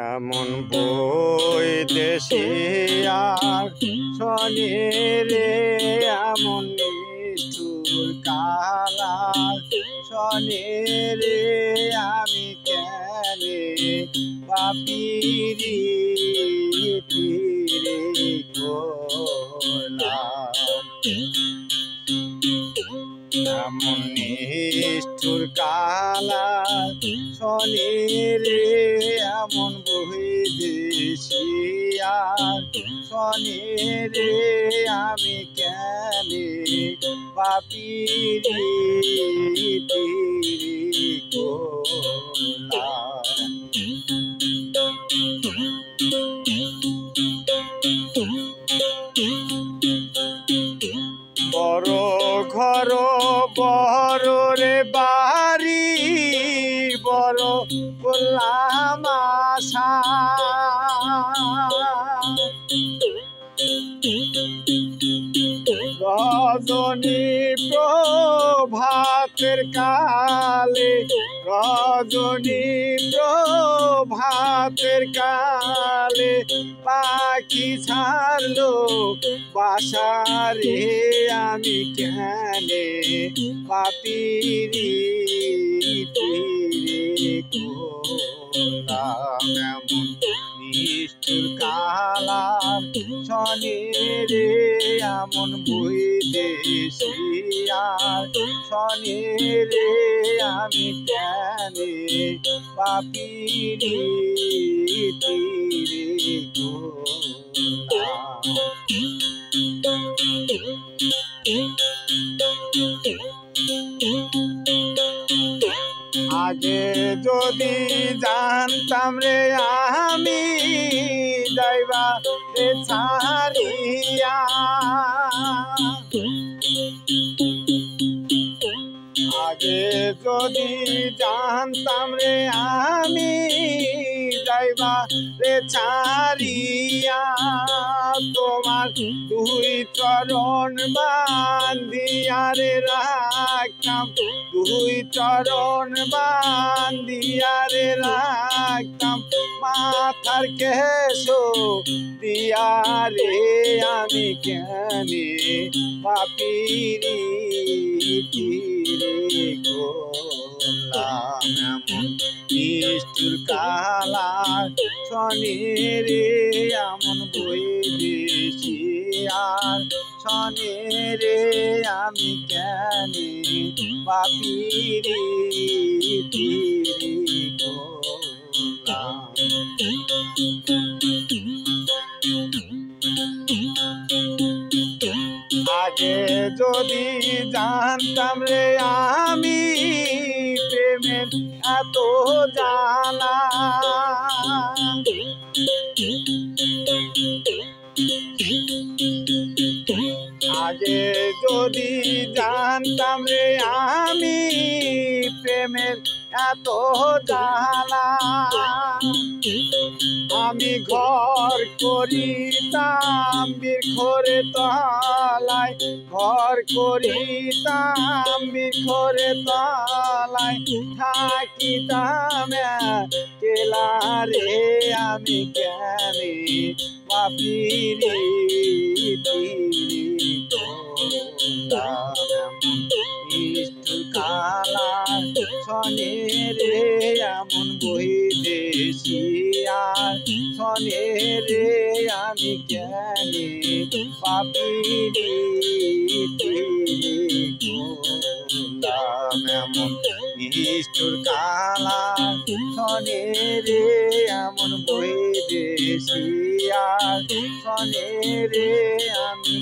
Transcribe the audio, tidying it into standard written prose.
এমন বৈদেশি আর শনি রে এমন নিষ্ঠুর কালা শনি রে আমি কেনে পাপিরি তীরে করলাম এমন নিষ্ঠুর কালা শনি রে এমন বৈদেশি আর শনি রে আমি কেনে পাপিরি তীরে করলাম বড় ঘর বড় রে বাড়ি বড় করলাম আশা রজনী প্রভাতের কালে রজনী প্রভাতের কালে পাখি ছাড়লো বাসারে আমি কেনে পাপিরি তীরে করলাম এমন নিষ্ঠুর কালা শনি রে এমন বৈদেশি আর শনি রে আমি কেনে পাপিরি তীরে করলাম আগে যদি জানতাম রে আমি যাইবা রে ছাড়িয়া আগে যদি জানতাম রে আমি যাইবা রে ছাড়িয়া তোমার দুই চরণ বান্ধিয়া রে রাখতাম দুই চরণ বান্ধিয়া রে রাখতাম মাথার কেশ দিয়া রে আমি কেনে পাপিরি তীরে করলাম এমন নিষ্ঠুর কালা শনি রে এমন বৈদেশি আর শনি রে আমি কেনে পাপিরি তীরে করলাম আগে যদি জানতাম রে আমি প্রেমের এত জানা আগে যদি জানতাম রে আমি প্রেমের এত জানা আমি ঘর করিতাম বৃক্ষরে তলায় ঘর করিতাম বৃক্ষরে তলায় থাকিতাম কেলা রে আমি কেনে পাপিরি তীরে করলাম নিষ্ঠুর কালা শনি রে এমন বৈদেশি আর শনি রে আমি কেনে পাপিরি তীরে করলাম এমন নিষ্ঠুর কালা শনি রে এমন বৈদেশি আর শনি রে আমি